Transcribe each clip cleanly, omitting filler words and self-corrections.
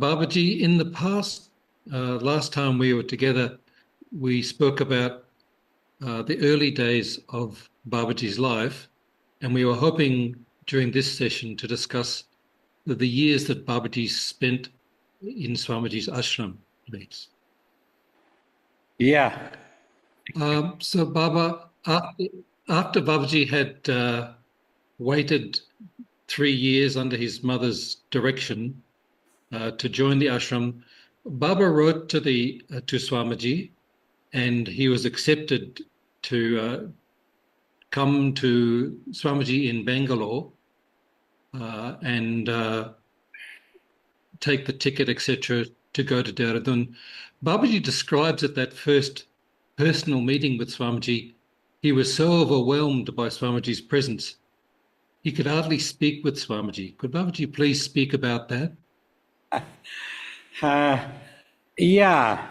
Babaji, in the past, last time we were together, we spoke about the early days of Babaji's life, and we were hoping during this session to discuss the years that Babaji spent in Swamiji's ashram, please. Yeah. So Baba, after Babaji had waited 3 years under his mother's direction to join the ashram, Baba wrote to Swamiji, and he was accepted to come to Swamiji in Bangalore and take the ticket, etc., to go to Dehradun. Babaji describes at that first personal meeting with Swamiji, he was so overwhelmed by Swamiji's presence, he could hardly speak with Swamiji. Could Babaji please speak about that? Yeah.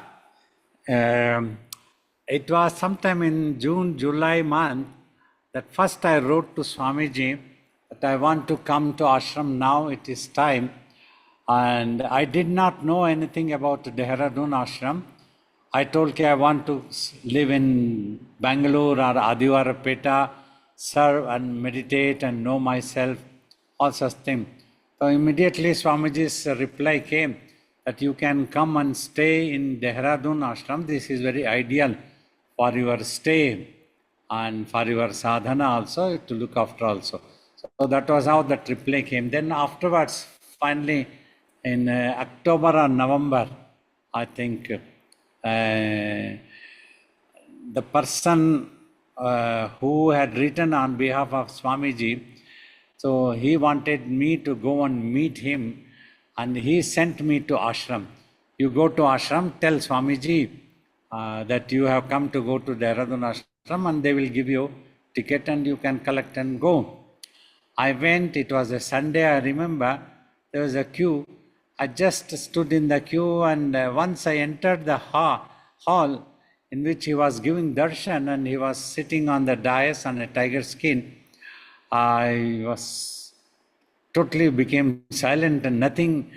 It was sometime in June, July month that first I wrote to Swamiji that I want to come to ashram now, it is time. And I did not know anything about Dehradun ashram. I told I want to live in Bangalore or Adivarapeta, serve and meditate and know myself, all such things. So immediately Swamiji's reply came that you can come and stay in Dehradun ashram. This is very ideal for your stay and for your sadhana also, to look after also. So that was how that reply came. Then afterwards, finally, in October or November, I think, the person who had written on behalf of Swamiji, so he wanted me to go and meet him, and he sent me to ashram. You go to ashram, tell Swamiji that you have come to go to Dehradun ashram, and they will give you ticket and you can collect and go. I went, it was a Sunday, I remember, there was a queue. I just stood in the queue, and once I entered the hall in which he was giving darshan, and he was sitting on the dais on a tiger skin, I was totally became silent and nothing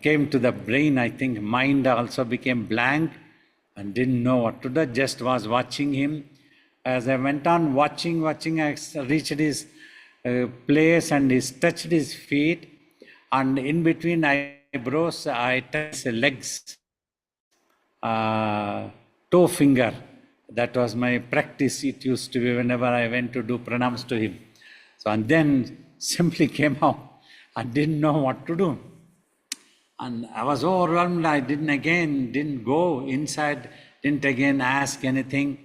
came to the brain. I think mind also became blank and didn't know what to do, just was watching him. As I went on watching, I reached his place and he touched his feet, and in between eyebrows I touched his legs, toe finger. That was my practice. It used to be whenever I went to do pranams to him. So, and then simply came out. I didn't know what to do. And I was overwhelmed. I didn't go inside, didn't again ask anything.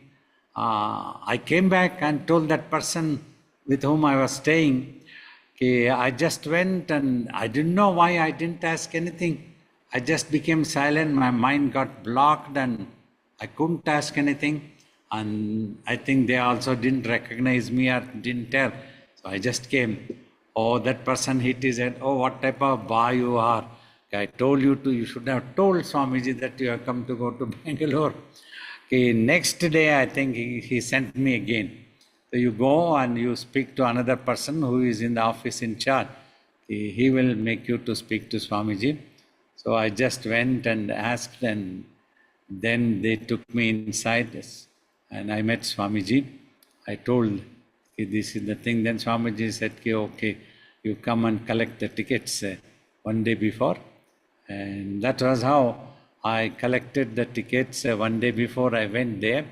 I came back and told that person with whom I was staying, I just went and I didn't know why I didn't ask anything. I just became silent. My mind got blocked and I couldn't ask anything. And I think they also didn't recognize me or didn't tell. So I just came. Oh, that person hit his head. Oh, what type of boy you are. I told you should have told Swamiji that you have come to go to Bangalore. Next day, I think he sent me again. So you go and you speak to another person who is in the office in charge. He will make you to speak to Swamiji. So I just went and asked, and then they took me inside and I met Swamiji. I told, this is the thing. Then Swamiji said, okay, you come and collect the tickets one day before. And that was how I collected the tickets one day before I went there.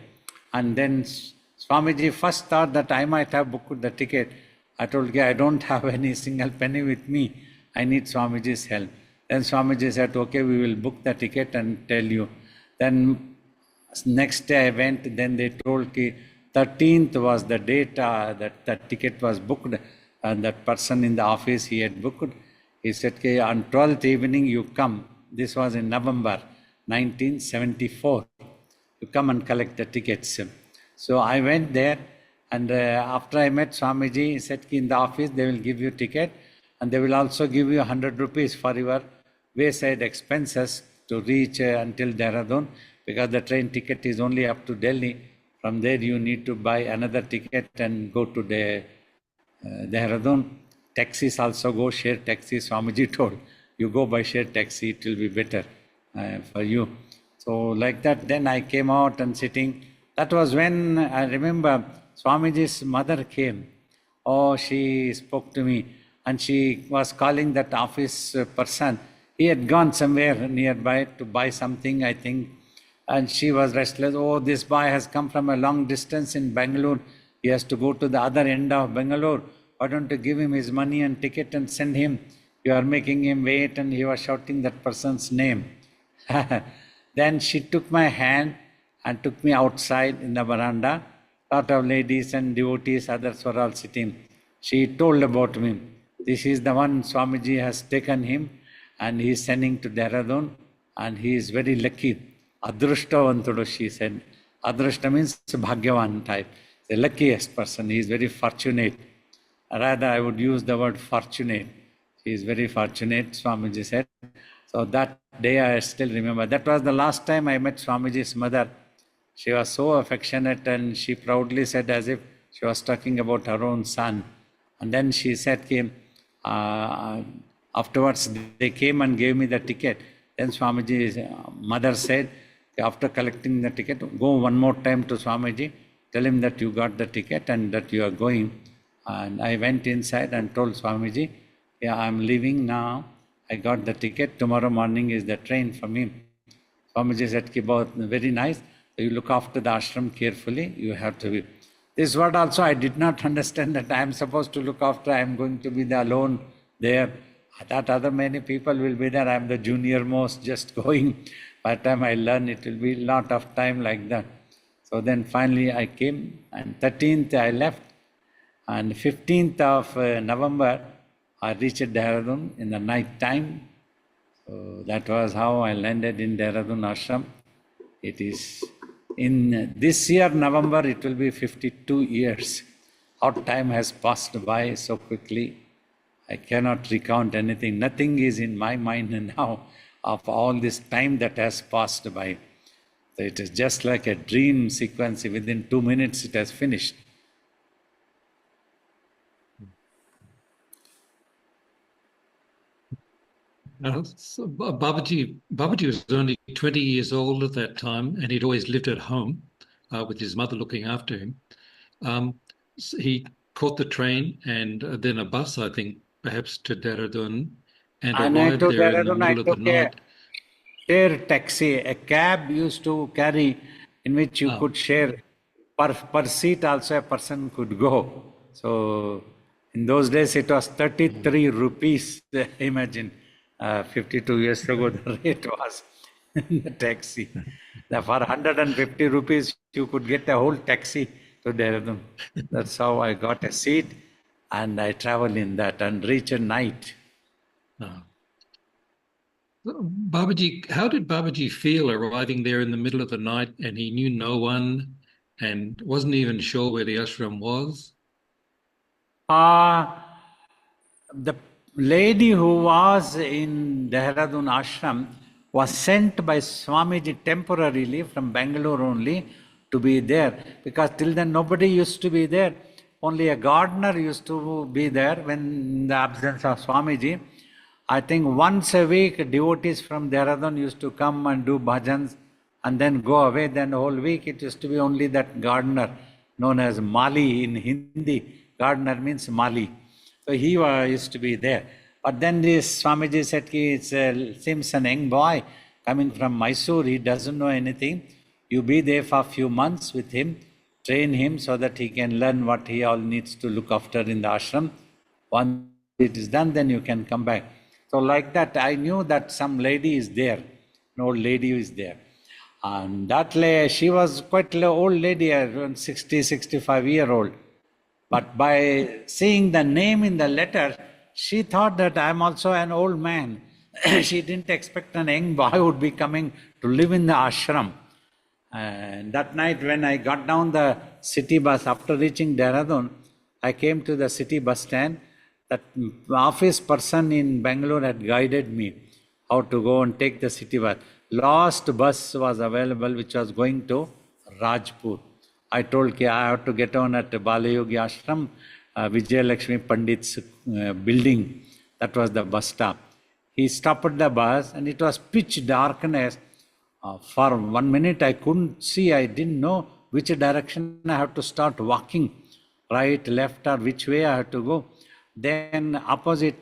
And then Swamiji first thought that I might have booked the ticket. I told him, I don't have any single penny with me. I need Swamiji's help. Then Swamiji said, okay, we will book the ticket and tell you. Then next day I went, then they told me 13th was the date that the ticket was booked, and that person in the office, he had booked. He said, on 12th evening you come. This was in November 1974. You come and collect the tickets. So I went there, and after I met Swamiji, he said, in the office they will give you ticket, and they will also give you 100 rupees for your wayside expenses to reach until Dehradun, because the train ticket is only up to Delhi. From there you need to buy another ticket and go to Dehradun. Taxis also go, share taxis. Swamiji told, you go by shared taxi, it will be better for you. So like that, then I came out and sitting. That was when I remember Swamiji's mother came. Oh, she spoke to me and she was calling that office person. He had gone somewhere nearby to buy something, I think, and she was restless. Oh, this boy has come from a long distance in Bangalore. He has to go to the other end of Bangalore. Why don't you give him his money and ticket and send him? You are making him wait. And he was shouting that person's name. Then she took my hand and took me outside in the veranda. Lot of ladies and devotees, others were all sitting. She told about me. This is the one Swamiji has taken him and he is sending to Dehradun and he is very lucky. Adrushtavantudu, she said. Adrushta means Bhagyavan type. The luckiest person. He is very fortunate. Rather, I would use the word fortunate. He is very fortunate, Swamiji said. So that day I still remember. That was the last time I met Swamiji's mother. She was so affectionate and she proudly said as if she was talking about her own son. And then she said, afterwards they came and gave me the ticket. Then Swamiji's mother said, after collecting the ticket, go one more time to Swamiji, tell him that you got the ticket and that you are going. And I went inside and told Swamiji, yeah, I'm leaving now. I got the ticket. Tomorrow morning is the train for me. Swamiji said, very nice. You look after the ashram carefully. You have to be. This word also I did not understand that I am supposed to look after. I am going to be the alone there. I thought other many people will be there. I am the junior most just going. By the time I learn, it will be a lot of time like that. So then finally I came and 13th I left. And 15th of November, I reached Dehradun in the night time. So that was how I landed in Dehradun ashram. It is in this year, November, it will be 52 years. How time has passed by so quickly. I cannot recount anything. Nothing is in my mind now of all this time that has passed by. So it is just like a dream sequence. Within 2 minutes, it has finished. So Babaji was only 20 years old at that time, and he'd always lived at home with his mother looking after him. So he caught the train and then a bus, I think, perhaps to Dehradun, and arrived there in the middle of the night. Share taxi, a cab used to carry in which you could share. Per seat also a person could go. So in those days it was 33 rupees, imagine. 52 years ago, the rate was in the taxi. For 150 rupees, you could get a whole taxi to Dehradun. That's how I got a seat and I traveled in that and reached at night. Babaji, how did Babaji feel arriving there in the middle of the night and he knew no one and wasn't even sure where the ashram was? The lady who was in Dehradun ashram was sent by Swamiji temporarily from Bangalore only to be there, because till then nobody used to be there. Only a gardener used to be there when in the absence of Swamiji. I think once a week devotees from Dehradun used to come and do bhajans and then go away. Then the whole week it used to be only that gardener known as Mali in Hindi. Gardener means Mali. So he used to be there. But then this Swamiji said, it seems an young boy coming from Mysore, he doesn't know anything. You be there for a few months with him, train him so that he can learn what he all needs to look after in the ashram. Once it is done, then you can come back. So like that, I knew that some lady is there, an old lady is there. And that lady, she was quite an old lady, around 60, 65-year-old. But by seeing the name in the letter, she thought that I am also an old man. She didn't expect an young boy would be coming to live in the ashram. And that night when I got down the city bus, after reaching Dehradun, I came to the city bus stand. That office person in Bangalore had guided me how to go and take the city bus. Last bus was available which was going to Rajpur. I told I have to get on at Balayogi Ashram, Vijay Lakshmi Pandit's building. That was the bus stop. He stopped the bus and it was pitch darkness. For 1 minute I couldn't see, I didn't know which direction I have to start walking, right, left, or which way I have to go. Then opposite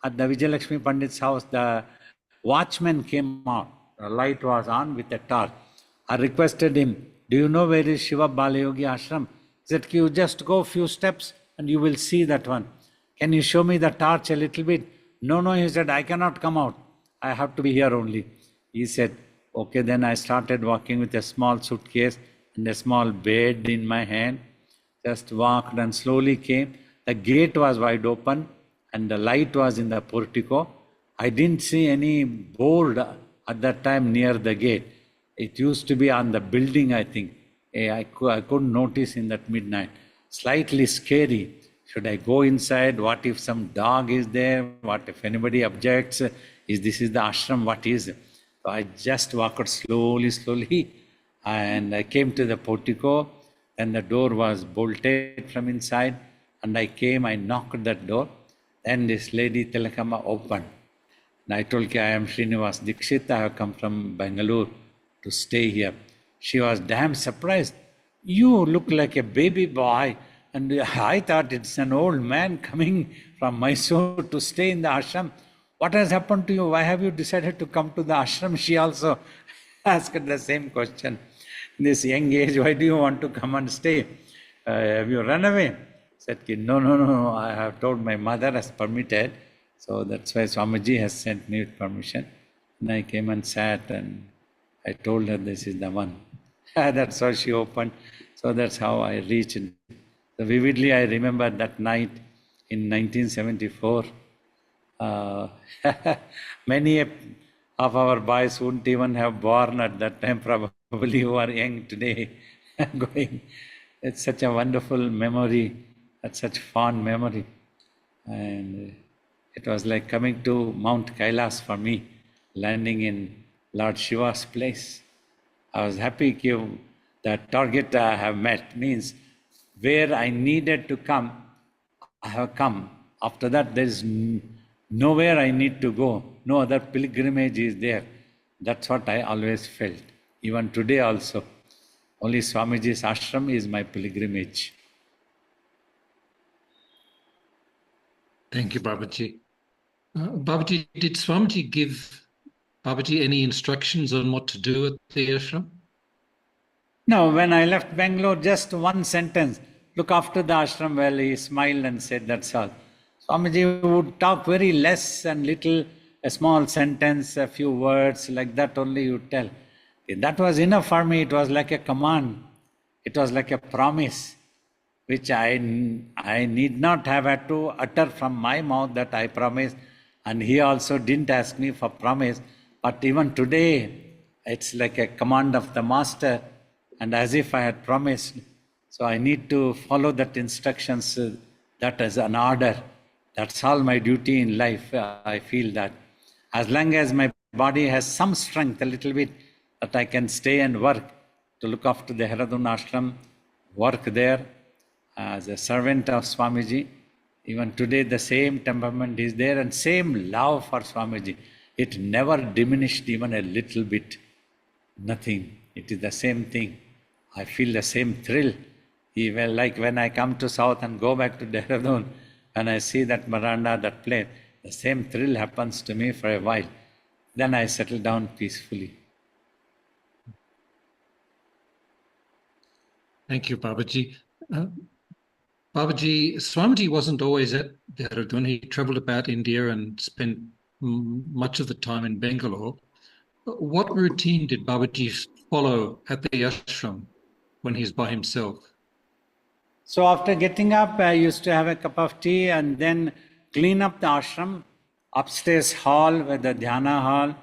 at the Vijayalakshmi Pandit's house, the watchman came out. The light was on with a torch. I requested him, do you know where is Shiva Balayogi Ashram? He said, you just go a few steps and you will see that one. Can you show me the torch a little bit? No, he said, I cannot come out. I have to be here only. He said, okay, then I started walking with a small suitcase and a small bed in my hand. Just walked and slowly came. The gate was wide open and the light was in the portico. I didn't see any board at that time near the gate. It used to be on the building, I think. I couldn't notice in that midnight. Slightly scary. Should I go inside? What if some dog is there? What if anybody objects? This is the ashram? What is it? So I just walked slowly, and I came to the portico, and the door was bolted from inside, and I knocked that door, and this lady Tilakama opened. And I told her, I am Srinivas Dikshit, I have come from Bangalore to stay here. She was damn surprised. You look like a baby boy. And I thought it's an old man coming from Mysore to stay in the ashram. What has happened to you? Why have you decided to come to the ashram? She also asked the same question. In this young age, why do you want to come and stay? Have you run away? I said, no, I have told my mother has permitted. So that's why Swamiji has sent me with permission. And I came and sat and I told her this is the one. That's how she opened. So that's how I reached. So vividly, I remember that night in 1974. Many of our boys wouldn't even have born at that time, probably, who are young today, going. It's such a wonderful memory, that's such fond memory. And it was like coming to Mount Kailas for me, landing in Lord Shiva's place. I was happy that target I have met, means where I needed to come, I have come. After that, there is nowhere I need to go. No other pilgrimage is there. That's what I always felt. Even today also, only Swamiji's ashram is my pilgrimage. Thank you, Babaji. Babaji, did Swamiji give Babaji any instructions on what to do at the ashram? No, when I left Bangalore, just one sentence, look after the ashram well. He smiled and said, that's all. Swamiji would talk very less and little, a small sentence, a few words, like that only you would tell. That was enough for me. It was like a command. It was like a promise, which I need not have had to utter from my mouth that I promised. And he also didn't ask me for promise. But even today, it's like a command of the master, and as if I had promised. So I need to follow that instructions, that is an order. That's all my duty in life. I feel that as long as my body has some strength, a little bit, that I can stay and work to look after the Dehradun ashram, work there as a servant of Swamiji. Even today the same temperament is there and same love for Swamiji. It never diminished even a little bit. Nothing. It is the same thing. I feel the same thrill. Even like when I come to South and go back to Dehradun, when I see that veranda, that place, the same thrill happens to me for a while. Then I settle down peacefully. Thank you, Babaji. Babaji, Swamiji wasn't always at Dehradun. He traveled about India and spent much of the time in Bangalore. What routine did Babaji follow at the ashram when he's by himself? So after getting up, I used to have a cup of tea and then clean up the ashram, upstairs hall with the dhyana hall,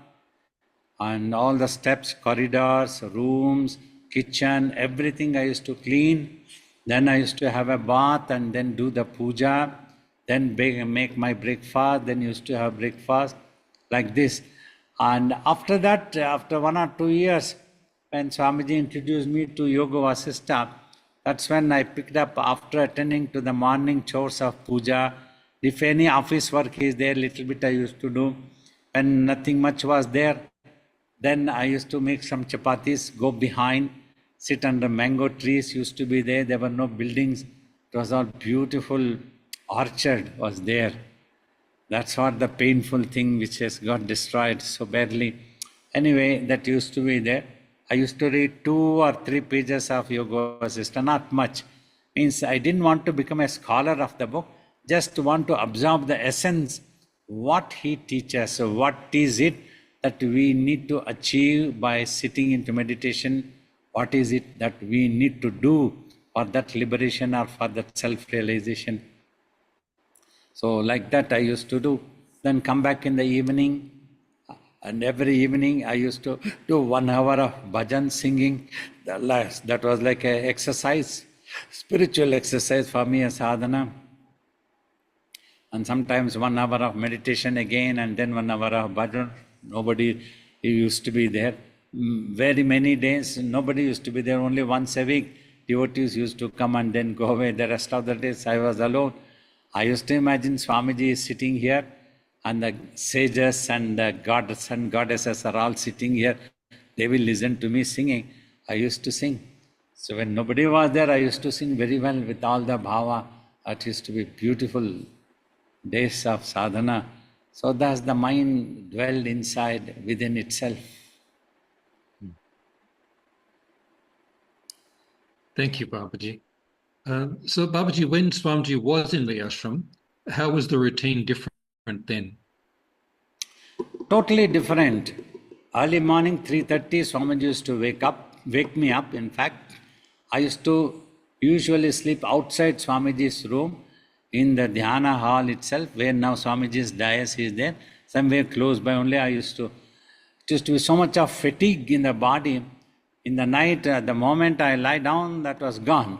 and all the steps, corridors, rooms, kitchen, everything I used to clean. Then I used to have a bath and then do the puja, then make my breakfast, then used to have breakfast like this. And after that, after 1 or 2 years, when Swamiji introduced me to Yoga Vasistha, that's when I picked up, after attending to the morning chores of puja. If any office work is there, little bit I used to do. when nothing much was there, then I used to make some chapatis, go behind, sit under mango trees used to be there. There were no buildings. It was all beautiful. Orchard was there. That's what the painful thing which has got destroyed so badly. Anyway, that used to be there. I used to read 2 or 3 pages of Yoga Vasishtha, not much. Means I didn't want to become a scholar of the book, just want to absorb the essence, what he teaches. So what is it that we need to achieve by sitting into meditation? What is it that we need to do for that liberation or for that self-realization? So like that I used to do. Then come back in the evening, and every evening I used to do 1 hour of bhajan singing. That was like an exercise, spiritual exercise for me, a sadhana. And sometimes 1 hour of meditation again, and then 1 hour of bhajan. Nobody used to be there. Very many days, nobody used to be there. Only once a week, devotees used to come and then go away. The rest of the days I was alone. I used to imagine Swamiji is sitting here, and the sages and the gods and goddesses are all sitting here. They will listen to me singing. I used to sing. So when nobody was there, I used to sing very well with all the bhava. It used to be beautiful days of sadhana. So thus the mind dwelled inside within itself. Thank you, Babaji. So Babaji, when Swamiji was in the ashram, how was the routine different then? Totally different. Early morning, 3:30, Swamiji used to wake me up. In fact, I used to usually sleep outside Swamiji's room in the dhyana hall itself, where now Swamiji's dais is there, somewhere close by only. It used to be so much of fatigue in the body. In the night, the moment I lie down, that was gone.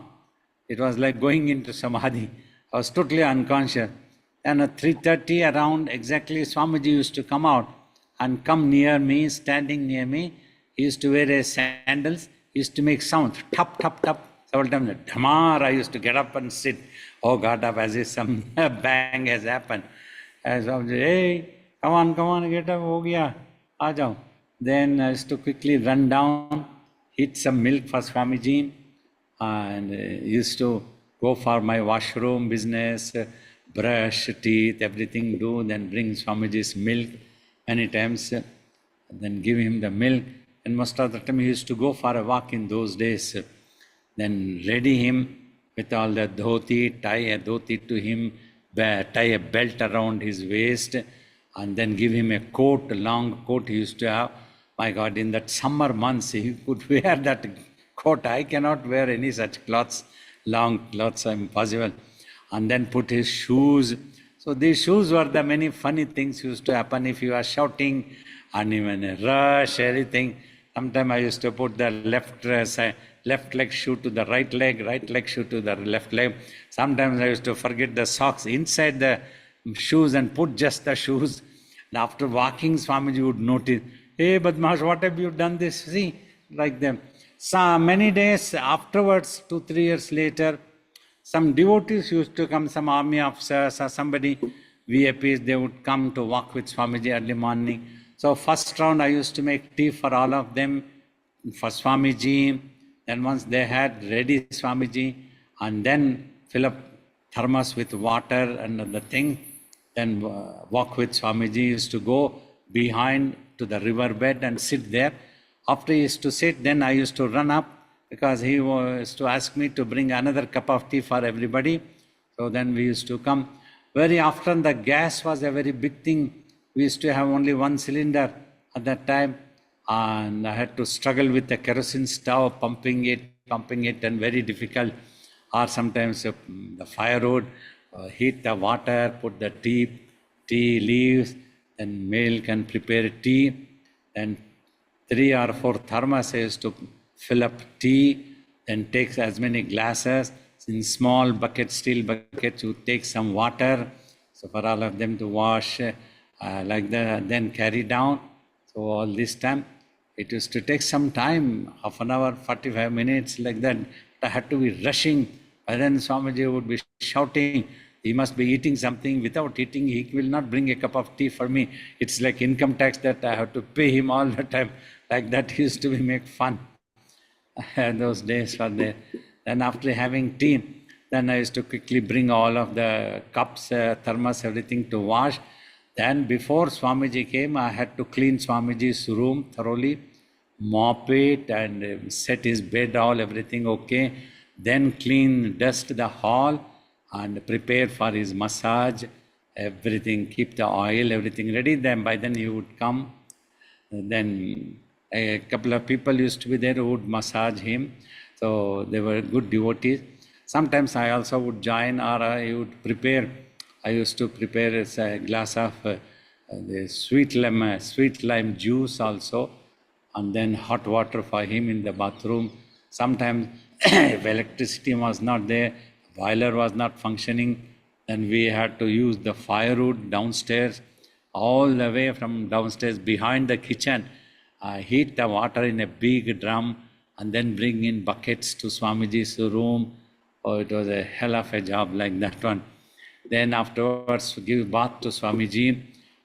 It was like going into samadhi. I was totally unconscious. And at 3:30 around exactly, Swamiji used to come out and come near me, standing near me. He used to wear his sandals, he used to make sounds, tap, tap, tap. Several times, dhamar, I used to get up and sit. Oh, got up as if some bang has happened. As Swamiji, hey, come on, get up, ho gaya, aa jao. Then I used to quickly run down, heat some milk for Swamiji, and used to go for my washroom business, brush, teeth, everything do, then bring Swamiji's milk many times, then give him the milk. And most of the time he used to go for a walk in those days. Then ready him with all the dhoti, tie a dhoti to him, tie a belt around his waist, and then give him a coat, a long coat he used to have. My God, in that summer months, he could wear that coat. I cannot wear any such clothes, long clothes, impossible. And then put his shoes. So these shoes were the many funny things used to happen if you are shouting, and even a rush, everything. Sometimes I used to put the left leg shoe to the right leg shoe to the left leg. Sometimes I used to forget the socks inside the shoes and put just the shoes. And after walking, Swamiji would notice, hey, Badmash, what have you done this? See, like them. So many days afterwards, 2-3 years later, some devotees used to come, some army officers or somebody, VIPs, they would come to walk with Swamiji early morning. So first round I used to make tea for all of them, for Swamiji. Then once they had ready Swamiji, and then fill up thermos with water and the thing, then walk with Swamiji. Used to go behind to the riverbed and sit there. After he used to sit, then I used to run up, because he was to ask me to bring another cup of tea for everybody. So then we used to come. Very often the gas was a very big thing. We used to have only 1 cylinder at that time, and I had to struggle with the kerosene stove, pumping it, and very difficult. Or sometimes the firewood, heat the water, put the tea leaves, then milk and prepare tea. And 3 or 4 thermos I used to fill up tea, then take as many glasses. In small buckets, steel buckets, you take some water, so for all of them to wash, like that, then carry down. So all this time, it used to take some time, half an hour, 45 minutes, like that. I had to be rushing, and then Swamiji would be shouting, He must be eating something. Without eating, he will not bring a cup of tea for me. It's like income tax that I have to pay him all the time. Like that used to be make fun. Those days were there. Then after having tea, then I used to quickly bring all of the cups, thermos, everything to wash. Then before Swamiji came, I had to clean Swamiji's room thoroughly, mop it and set his bed, all everything okay. Then clean, dust the hall and prepare for his massage, everything, keep the oil, everything ready. Then by then he would come. Then a couple of people used to be there who would massage him. So they were good devotees. Sometimes I also would join, or I would prepare. I used to prepare a glass of the sweet lime juice also, and then hot water for him in the bathroom. Sometimes if electricity was not there, boiler was not functioning, then we had to use the firewood downstairs, all the way from downstairs behind the kitchen. Heat the water in a big drum and then bring in buckets to Swamiji's room. Oh, it was a hell of a job like that one. Then afterwards, give bath to Swamiji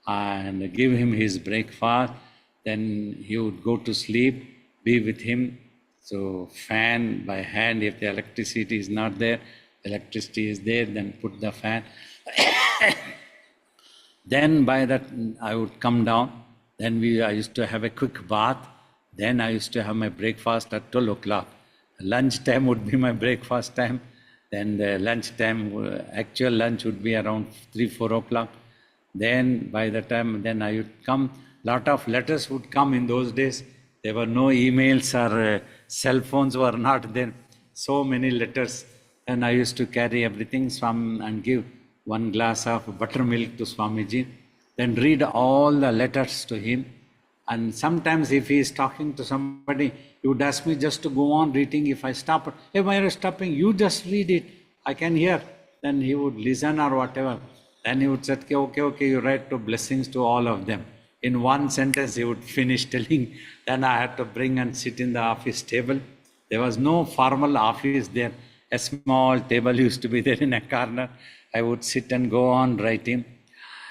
and give him his breakfast. Then he would go to sleep, be with him. So fan by hand, if the electricity is not there, electricity is there, then put the fan. Then by that, I would come down. Then I used to have a quick bath. Then I used to have my breakfast at 12 o'clock. Lunch time would be my breakfast time. Then the lunch time, actual lunch would be around 3-4 o'clock. Then by the time, then I would come. Lot of letters would come in those days. There were no emails or cell phones were not there. So many letters. And I used to carry everything and give one glass of buttermilk to Swamiji. Then read all the letters to him. And sometimes if he is talking to somebody, he would ask me just to go on reading. If I stop, hey, why are you stopping? You just read it. I can hear. Then he would listen or whatever. Then he would say, okay, you write to blessings to all of them. In one sentence, he would finish telling. Then I had to bring and sit in the office table. There was no formal office there. A small table used to be there in a corner. I would sit and go on writing.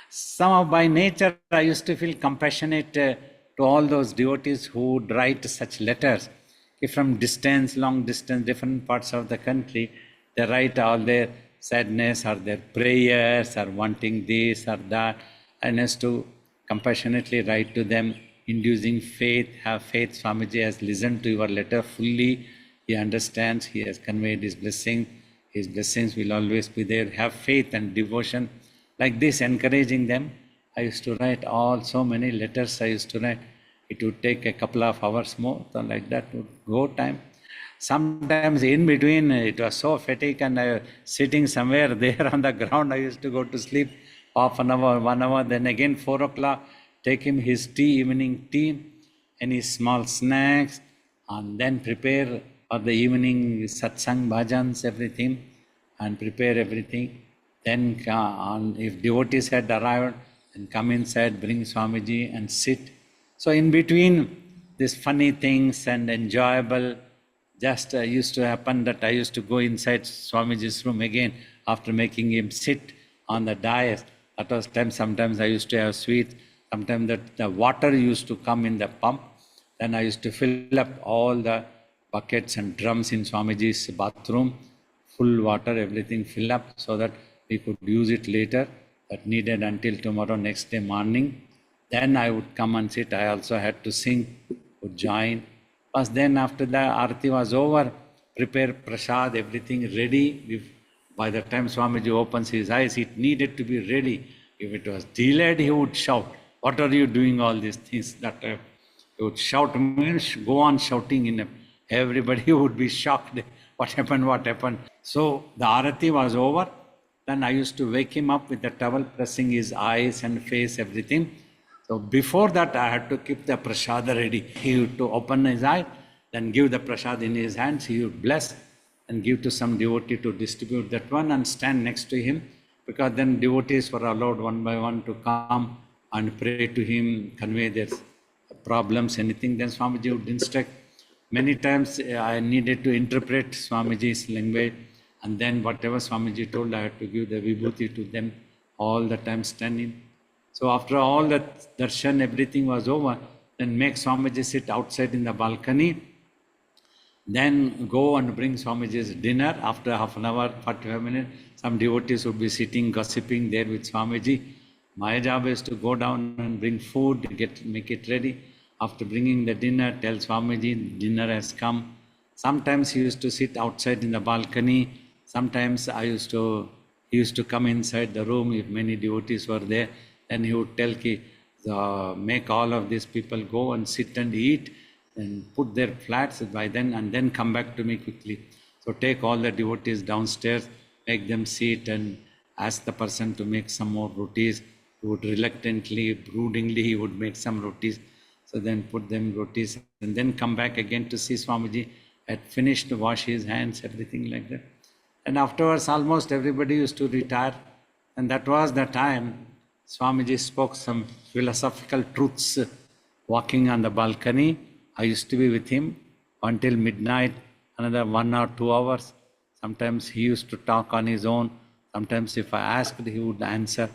Somehow by nature, I used to feel compassionate to all those devotees who would write such letters. If from distance, long distance, different parts of the country, they write all their sadness or their prayers or wanting this or that. And I used to compassionately write to them, inducing faith. Have faith, Swamiji has listened to your letter fully. He understands, he has conveyed his blessing. His blessings will always be there. Have faith and devotion. Like this, encouraging them. I used to write so many letters I used to write. It would take a couple of hours more, so like that would go time. Sometimes in between, it was so fatigued and I was sitting somewhere there on the ground. I used to go to sleep half an hour, 1 hour, then again 4 o'clock, take him his tea, evening tea, any small snacks, and then prepare for the evening satsang, bhajans, everything, and prepare everything. Then if devotees had arrived, then come inside, bring Swamiji and sit. So in between these funny things and enjoyable, just used to happen that I used to go inside Swamiji's room again after making him sit on the dais. That was time, sometimes I used to have sweets, sometimes the water used to come in the pump. Then I used to fill up all the buckets and drums in Swamiji's bathroom, full water, everything fill up so that we could use it later, but needed until tomorrow, next day morning. Then I would come and sit. I also had to sing, would join. But then after the Arati was over, prepare prasad, everything ready. By the time Swamiji opens his eyes, it needed to be ready. If it was delayed, he would shout, what are you doing all these things? That he would shout, means go on shouting. Everybody would be shocked. What happened? So the Arati was over. Then I used to wake him up with the towel, pressing his eyes and face, everything. So before that, I had to keep the prasad ready. He would to open his eye, then give the prasad in his hands. He would bless and give to some devotee to distribute that one and stand next to him. Because then devotees were allowed one by one to come and pray to him, convey their problems, anything. Then Swamiji would instruct. Many times I needed to interpret Swamiji's language. And then whatever Swamiji told, I had to give the vibhuti to them all the time standing. So after all that darshan, everything was over, then make Swamiji sit outside in the balcony, then go and bring Swamiji's dinner. After half an hour, 45 minutes, some devotees would be sitting, gossiping there with Swamiji. My job is to go down and bring food, make it ready. After bringing the dinner, tell Swamiji, dinner has come. Sometimes he used to sit outside in the balcony. Sometimes he used to come inside the room if many devotees were there. Then he would tell ki, make all of these people go and sit and eat and put their flats by then and then come back to me quickly. So take all the devotees downstairs, make them sit and ask the person to make some more rotis. He would reluctantly, broodingly, he would make some rotis. So then put them rotis and then come back again to see Swamiji had finished to wash his hands, everything like that. And afterwards, almost everybody used to retire. And that was the time Swamiji spoke some philosophical truths walking on the balcony. I used to be with him until midnight, another 1 or 2 hours. Sometimes he used to talk on his own. Sometimes if I asked, he would answer.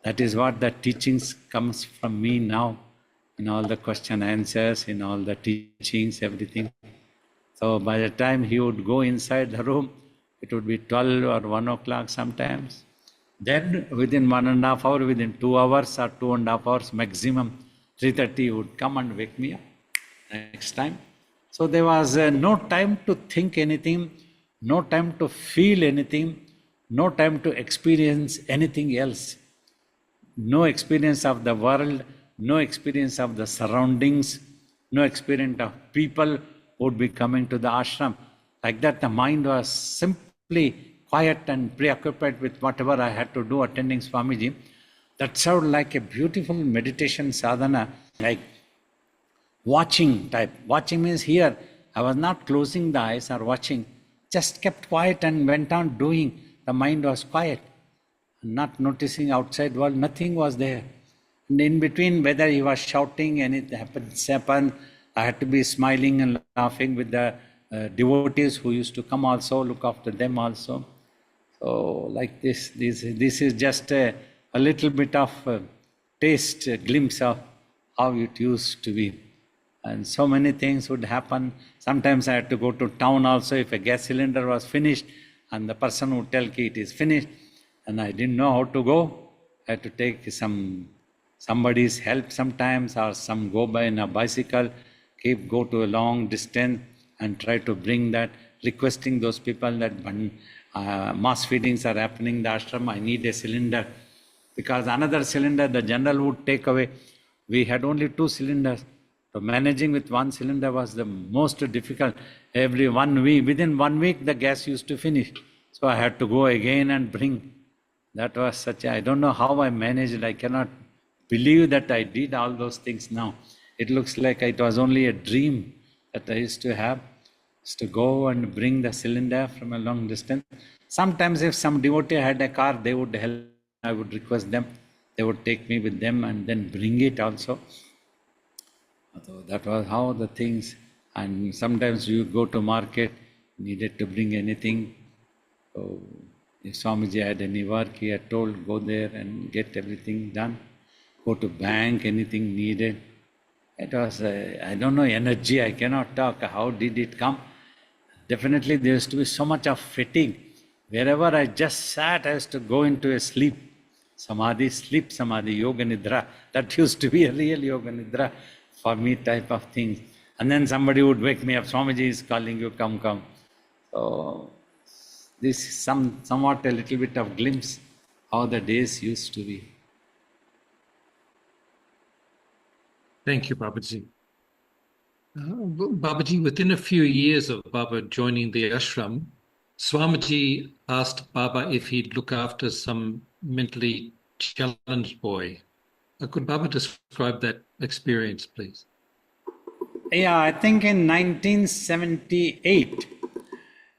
That is what the teachings comes from me now, in all the question answers, in all the teachings, everything. So by the time he would go inside the room, it would be 12 or 1 o'clock sometimes. Then within 1.5 hours, within 2 hours or 2.5 hours maximum, 3:30 he would come and wake me up next time. So there was no time to think anything, no time to feel anything, no time to experience anything else. No experience of the world, no experience of the surroundings, no experience of people would be coming to the ashram. Like that, the mind was simply quiet and preoccupied with whatever I had to do attending Swamiji. That sounded like a beautiful meditation sadhana, like watching type. Watching means here, I was not closing the eyes or watching, just kept quiet and went on doing. The mind was quiet, not noticing outside world, nothing was there. And in between, whether he was shouting, anything happened, I had to be smiling and laughing with the devotees who used to come also, look after them also. So like this is just a little bit of taste, a glimpse of how it used to be. And so many things would happen. Sometimes I had to go to town also if a gas cylinder was finished and the person would tell ki it is finished and I didn't know how to go. I had to take somebody's help sometimes or some go by in a bicycle, go to a long distance and try to bring that, requesting those people that mass feedings are happening in the ashram, I need a cylinder. Because another cylinder the general would take away. We had only 2 cylinders. So managing with 1 cylinder was the most difficult. Every 1 week, within 1 week the gas used to finish. So I had to go again and bring. That was I don't know how I managed. I cannot believe that I did all those things now. It looks like it was only a dream that I used to have, to go and bring the cylinder from a long distance. Sometimes if some devotee had a car, they would help. I would request them. They would take me with them and then bring it also. So that was how the things. And sometimes you go to market, needed to bring anything. So if Swamiji had any work, he had told, go there and get everything done. Go to bank, anything needed. It was, I don't know, energy, I cannot talk. How did it come? Definitely there used to be so much of fatigue. Wherever I just sat, I used to go into a sleep samadhi, yoga nidra. That used to be a real yoga nidra for me type of thing. And then somebody would wake me up, Swamiji is calling you, come. So this is somewhat a little bit of glimpse how the days used to be. Thank you, Babaji. Babaji, within a few years of Baba joining the ashram, Swamiji asked Baba if he'd look after some mentally challenged boy. Could Baba describe that experience, please? Yeah, I think in 1978,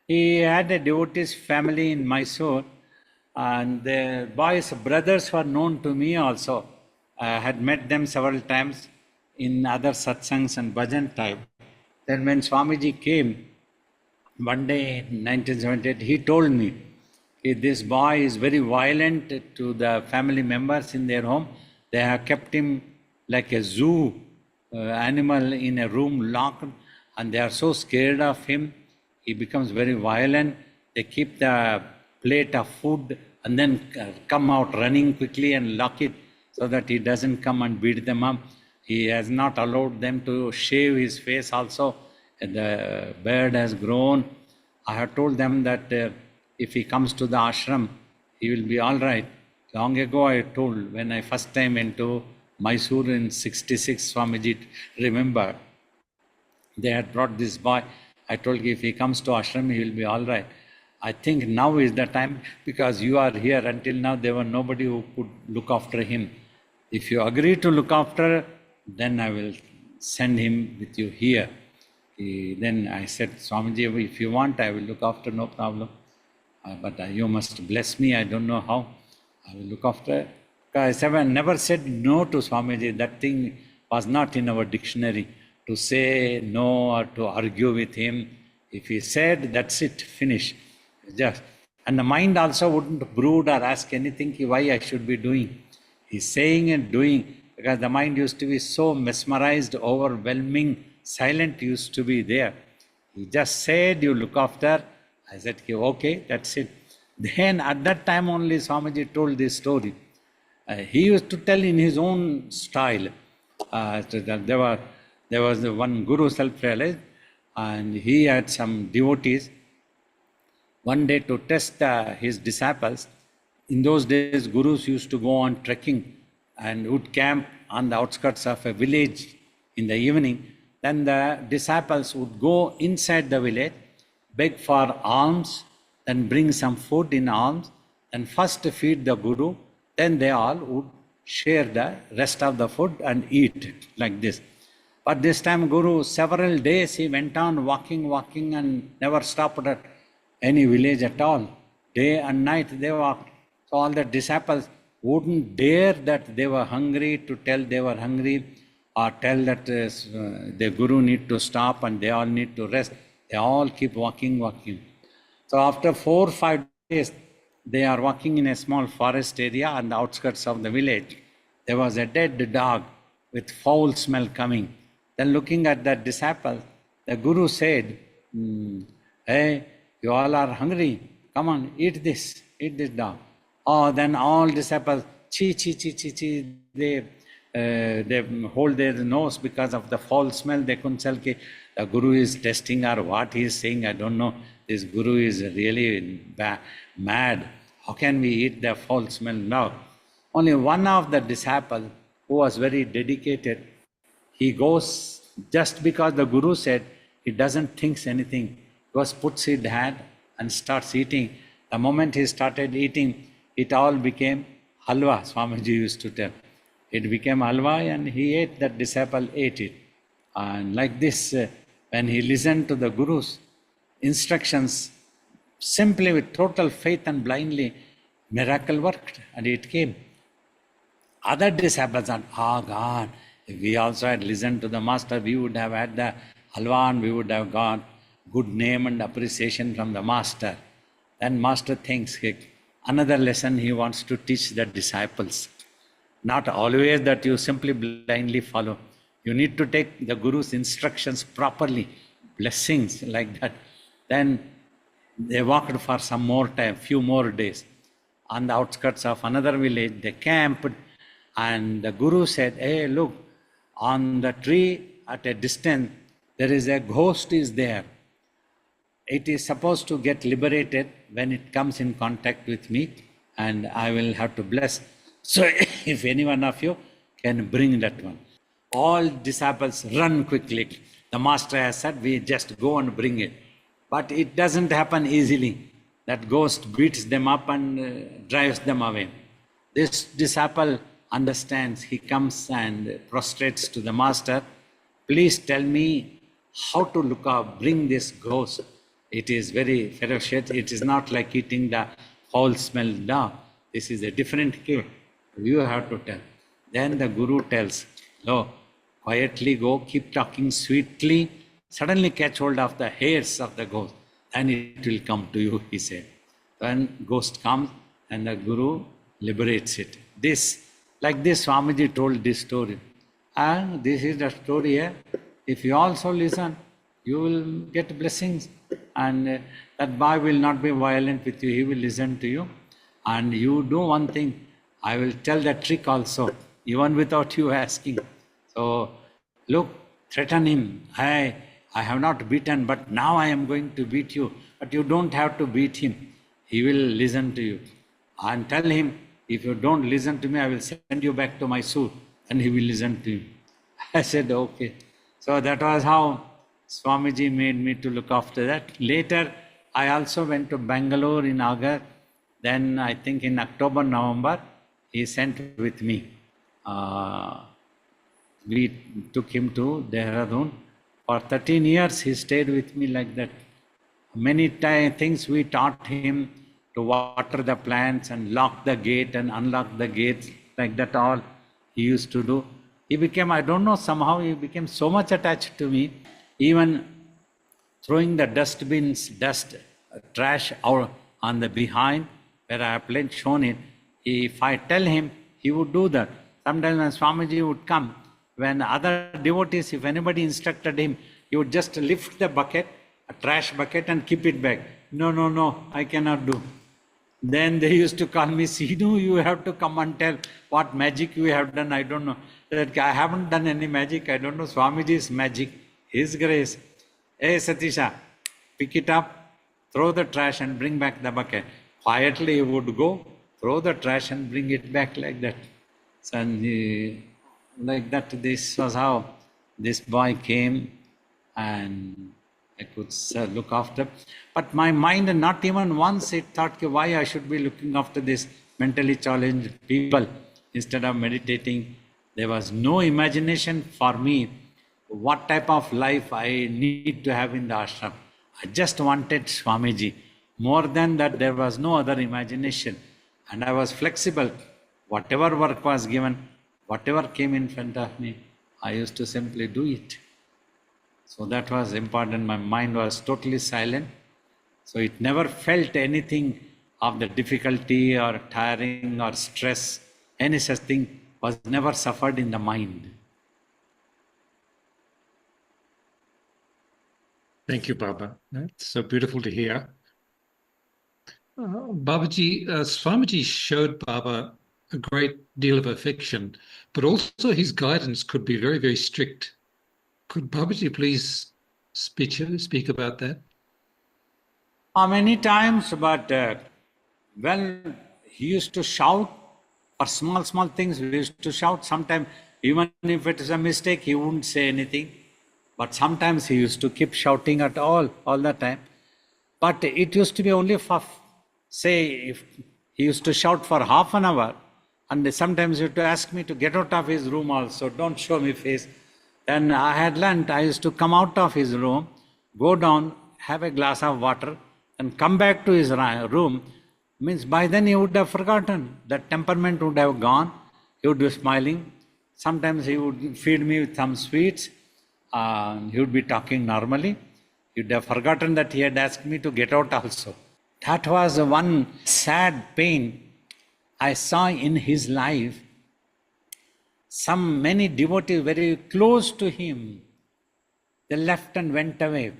he had a devotee's family in Mysore, and the boys' brothers were known to me also. I had met them several times in other satsangs and bhajan type. Then when Swamiji came, One day in 1978, he told me, this boy is very violent to the family members in their home. They have kept him like a zoo animal in a room locked, and they are so scared of him. He becomes very violent. They keep the plate of food and then come out running quickly and lock it so that he doesn't come and beat them up. He has not allowed them to shave his face also. The beard has grown. I have told them that if he comes to the ashram, he will be all right. Long ago I told, when I first time went to Mysore in 66, Swamiji, remember, they had brought this boy. I told him if he comes to ashram, he will be all right. I think now is the time, because you are here. Until now there was nobody who could look after him. If you agree to look after, then I will send him with you here. Then I said, Swamiji, if you want, I will look after, no problem. But you must bless me, I don't know how. I will look after. I never said no to Swamiji. That thing was not in our dictionary, to say no or to argue with him. If he said, that's it, finish. Just. And the mind also wouldn't brood or ask anything why I should be doing. He's saying and doing, because the mind used to be so mesmerized, overwhelming, silent used to be there. He just said, you look after. I said, okay, that's it. Then at that time only Swamiji told this story. He used to tell in his own style. There was one guru self-realized, and he had some devotees. One day, to test his disciples, in those days gurus used to go on trekking and would camp on the outskirts of a village in the evening. Then the disciples would go inside the village, beg for alms, then bring some food in alms, and first feed the guru, then they all would share the rest of the food and eat it like this. But this time Guru, several days he went on walking and never stopped at any village at all. Day and night they walked. So all the disciples wouldn't dare that they were hungry to tell they were hungry, or tell that the Guru need to stop and they all need to rest. They all keep walking. So after 4 or 5 days, they are walking in a small forest area on the outskirts of the village. There was a dead dog with foul smell coming. Then looking at the disciples, the Guru said, hey, you all are hungry. Come on, eat this dog. Oh, then all disciples, chi. They hold their nose because of the foul smell. They couldn't tell the Guru is testing or what he is saying. I don't know. This Guru is really mad. How can we eat the foul smell now? Only one of the disciples who was very dedicated, he goes, just because the Guru said, he doesn't think anything. Goes, puts his hand and starts eating. The moment he started eating, it all became halwa, Swamiji used to tell. It became halwa and he ate, that disciple ate it. And like this, when he listened to the Guru's instructions, simply with total faith and blindly, miracle worked and it came. Other disciples said, God, if we also had listened to the master, we would have had the halwa and we would have got good name and appreciation from the master. Then master thinks, another lesson he wants to teach the disciples. Not always that you simply blindly follow. You need to take the Guru's instructions properly, blessings like that. Then they walked for some more time, few more days. On the outskirts of another village, they camped, and the Guru said, hey, look, on the tree at a distance, there is a ghost is there. It is supposed to get liberated when it comes in contact with me, and I will have to bless. So if any one of you can bring that one. All disciples run quickly. The master has said, we just go and bring it. But it doesn't happen easily. That ghost beats them up and drives them away. This disciple understands. He comes and prostrates to the master. Please tell me how to look up, bring this ghost. It is very ferocious. It is not like eating the foul smell dog. This is a different case. You have to tell. Then the Guru tells, quietly go, keep talking sweetly. Suddenly catch hold of the hairs of the ghost. then it will come to you, he said. Then ghost comes and the Guru liberates it. Like this, Swamiji told this story. And this is the story here. If you also listen, you will get blessings. And that boy will not be violent with you, he will listen to you. And you do one thing, I will tell that trick also, even without you asking. So, look, threaten him. I have not beaten, but now I am going to beat you. But you don't have to beat him. He will listen to you. And tell him, if you don't listen to me, I will send you back to Mysore. And he will listen to you. I said, okay. So that was how Swamiji made me to look after that. Later, I also went to Bangalore in August. Then I think in October, November, he sent with me. We took him to Dehradun. For 13 years, he stayed with me like that. Many things we taught him, to water the plants and lock the gate and unlock the gates, like that all he used to do. He became, I don't know, somehow he became so much attached to me, even throwing the dustbins, trash out on the behind, where I have shown it. If I tell him, he would do that. Sometimes when Swamiji would come, when other devotees, if anybody instructed him, he would just lift the bucket, a trash bucket, and keep it back. No, I cannot do. Then they used to call me, Sidhu, you have to come and tell what magic you have done. I don't know. I haven't done any magic. I don't know. Swamiji's magic, His grace. Hey, Satisha, pick it up, throw the trash and bring back the bucket. Quietly he would go, throw the trash and bring it back like that. So, like that, this was how this boy came and I could look after. But my mind, not even once it thought why I should be looking after this mentally challenged people instead of meditating. There was no imagination for me what type of life I need to have in the ashram. I just wanted Swamiji. More than that, there was no other imagination. And I was flexible. Whatever work was given, whatever came in front of me, I used to simply do it. So that was important. My mind was totally silent. So it never felt anything of the difficulty or tiring or stress. Any such thing was never suffered in the mind. Thank you, Baba. That's so beautiful to hear. Babaji, Swamiji showed Baba a great deal of affection, but also his guidance could be very, very strict. Could Babaji please speak about that? Many times, but he used to shout for small things. We used to shout. Sometimes, even if it is a mistake, he wouldn't say anything. But sometimes he used to keep shouting at all the time. But it used to be only for, say, if he used to shout for half an hour, and sometimes he used to ask me to get out of his room also, don't show me face. Then I had learnt, I used to come out of his room, go down, have a glass of water, and come back to his room. Means by then he would have forgotten. That temperament would have gone. He would be smiling. Sometimes he would feed me with some sweets. He would be talking normally. He would have forgotten that he had asked me to get out also. That was one sad pain I saw in his life. Many devotees very close to him, they left and went away.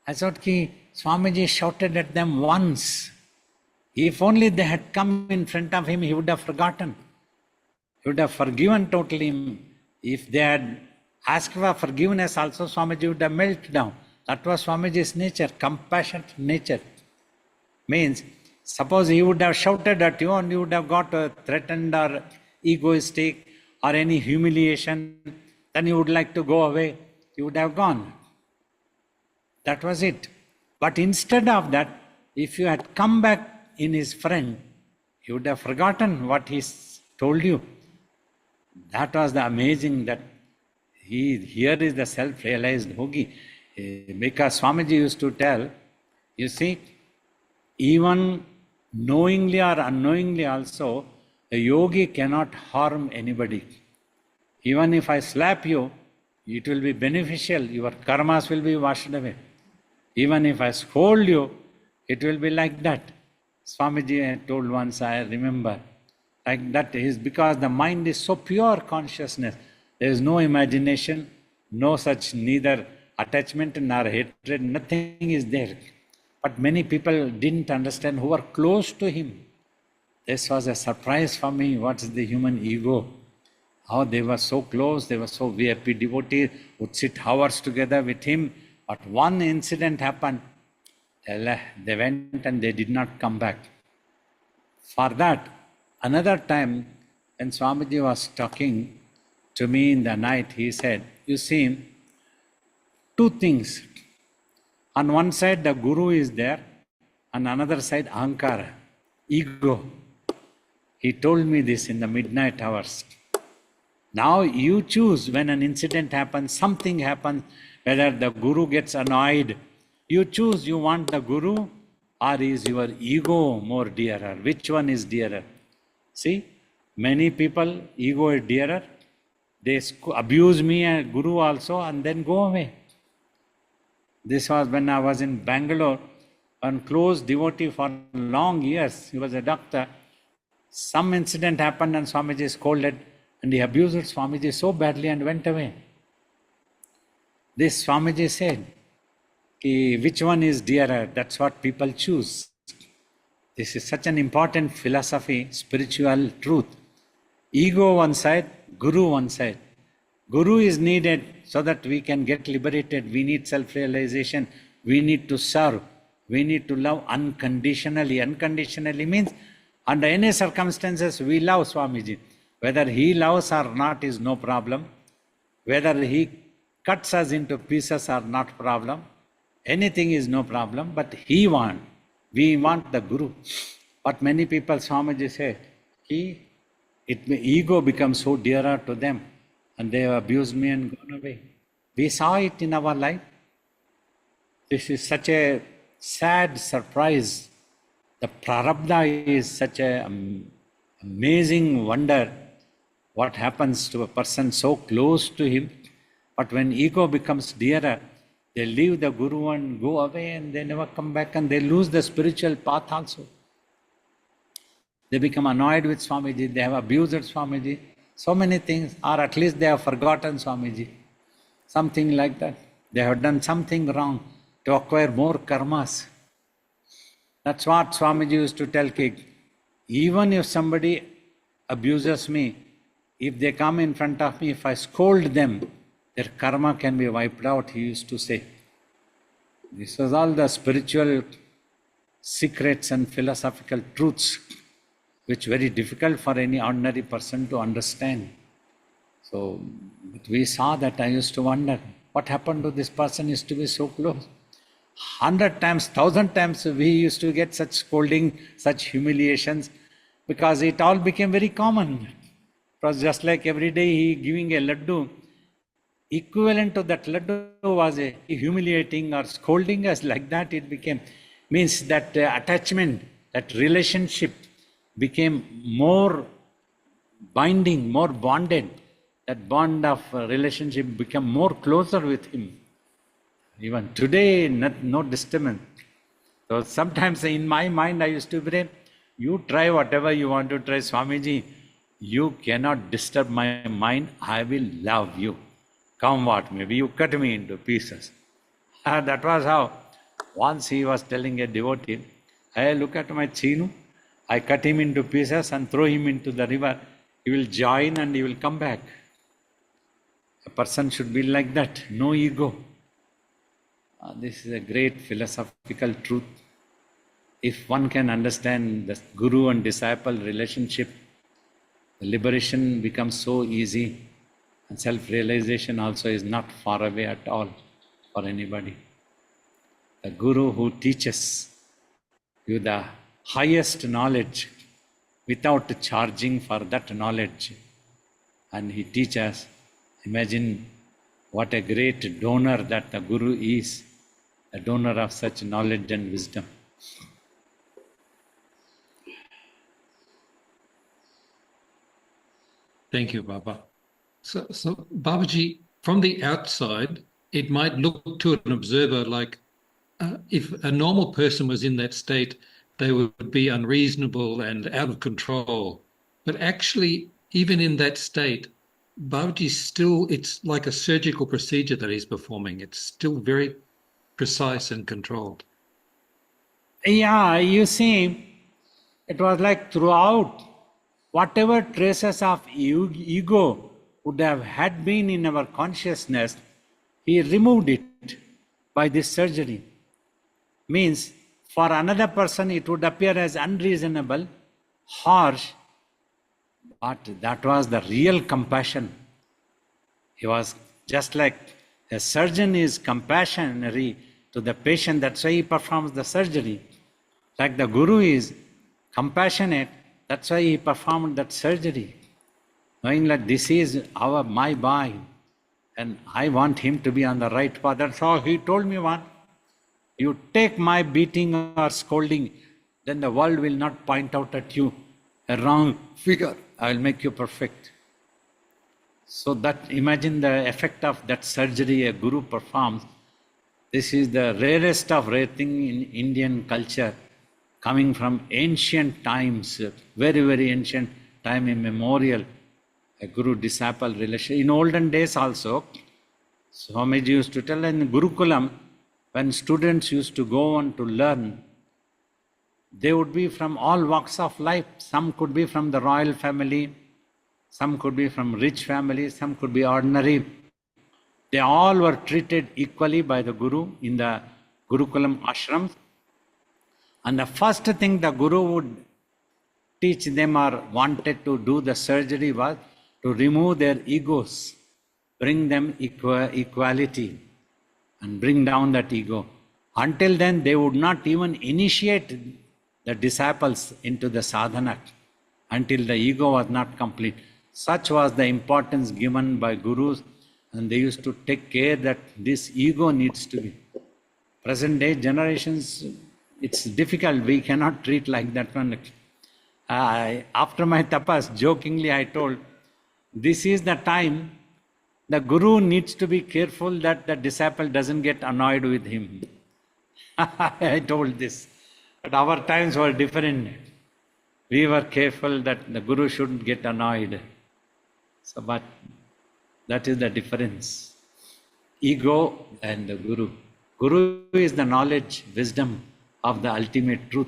I thought Swamiji shouted at them once. If only they had come in front of him, he would have forgotten. He would have forgiven totally. If they had asked for forgiveness also, Swamiji would have melted down. That was Swamiji's nature, compassionate nature. Means, suppose he would have shouted at you and you would have got threatened or egoistic or any humiliation, then you would like to go away, you would have gone. That was it. But instead of that, if you had come back in his friend, you would have forgotten what he told you. That was the amazing that here is the self-realized yogi. Because Swamiji used to tell, you see, even knowingly or unknowingly also, a yogi cannot harm anybody. Even if I slap you, it will be beneficial. Your karmas will be washed away. Even if I scold you, it will be like that. Swamiji had told once, I remember, like that is because the mind is so pure consciousness. There is no imagination, no such neither attachment nor hatred, nothing is there. But many people didn't understand who were close to him. This was a surprise for me. What is the human ego? How they were so close, they were so VIP devotees, would sit hours together with him. But one incident happened. They went and they did not come back. For that, another time, when Swamiji was talking to me in the night, he said, you see, two things. On one side, the Guru is there, on another side, Ahankara, ego. He told me this in the midnight hours. Now you choose when an incident happens, something happens, whether the Guru gets annoyed. You choose, you want the Guru or is your ego more dearer? Which one is dearer? See, many people, ego is dearer. They abuse me and Guru also and then go away. This was when I was in Bangalore, one close devotee for long years. He was a doctor. Some incident happened and Swamiji scolded and he abused Swamiji so badly and went away. This Swamiji said, which one is dearer? That's what people choose. This is such an important philosophy, spiritual truth. Ego one side, Guru one side. Guru is needed so that we can get liberated. We need self-realization. We need to serve. We need to love unconditionally. Unconditionally means under any circumstances we love Swamiji. Whether he loves or not is no problem. Whether he cuts us into pieces or not problem. Anything is no problem, but we want the Guru. But many people, Swamiji said, ego becomes so dearer to them and they have abused me and gone away. We saw it in our life. This is such a sad surprise. The prarabdha is such an amazing wonder. What happens to a person so close to him, but when ego becomes dearer, they leave the Guru and go away and they never come back and they lose the spiritual path also. They become annoyed with Swamiji, they have abused Swamiji, so many things, or at least they have forgotten Swamiji. Something like that. They have done something wrong to acquire more karmas. That's what Swamiji used to tell Kig. Even if somebody abuses me, if they come in front of me, if I scold them, their karma can be wiped out, he used to say. This was all the spiritual secrets and philosophical truths which very difficult for any ordinary person to understand. So we saw that. I used to wonder, what happened to this person used to be so close? 100 times, 1,000 times we used to get such scolding, such humiliations, because it all became very common. It was just like every day he giving a laddu. Equivalent to that laddu was a humiliating or scolding us, like that it became. Means that attachment, that relationship became more binding, more bonded. That bond of relationship became more closer with him. Even today, no disturbance. So sometimes in my mind I used to say, you try whatever you want to try, Swamiji, you cannot disturb my mind, I will love you. Come what may be, you cut me into pieces. That was how. Once he was telling a devotee, I look at my Chinu, I cut him into pieces and throw him into the river. He will join and he will come back. A person should be like that, no ego. This is a great philosophical truth. If one can understand the guru and disciple relationship, the liberation becomes so easy, and self-realization also is not far away at all for anybody. The guru who teaches you the highest knowledge without charging for that knowledge, and he teaches, imagine what a great donor that the guru is, a donor of such knowledge and wisdom. Thank you, Baba. So Babaji, from the outside, it might look to an observer like if a normal person was in that state, they would be unreasonable and out of control. But actually, even in that state, Babaji still, it's like a surgical procedure that he's performing. It's still very precise and controlled. Yeah, you see, it was like throughout, whatever traces of ego would have had been in our consciousness, he removed it by this surgery. Means, for another person it would appear as unreasonable, harsh, but that was the real compassion. He was just like a surgeon is compassionate to the patient, that's why he performs the surgery. Like the Guru is compassionate, that's why he performed that surgery. Knowing that this is my boy, and I want him to be on the right path. That's how he told me one. You take my beating or scolding, then the world will not point out at you a wrong figure. I will make you perfect. So that, imagine the effect of that surgery a Guru performs. This is the rarest of rare thing in Indian culture, coming from ancient times, very, very ancient time immemorial, a Guru-disciple relation. In olden days also, Swamiji used to tell in Gurukulam, when students used to go on to learn, they would be from all walks of life. Some could be from the royal family, some could be from rich families, some could be ordinary. They all were treated equally by the Guru in the Gurukulam ashrams. And the first thing the Guru would teach them or wanted to do the surgery was to remove their egos, bring them equality and bring down that ego. Until then, they would not even initiate the disciples into the sadhana until the ego was not complete. Such was the importance given by Gurus, and they used to take care that this ego needs to be. Present day generations, it's difficult, we cannot treat like that one. After my tapas, jokingly I told, this is the time the Guru needs to be careful that the disciple doesn't get annoyed with him. I told this. But our times were different. We were careful that the Guru shouldn't get annoyed. So, but that is the difference. Ego and the Guru. Guru is the knowledge, wisdom of the ultimate truth.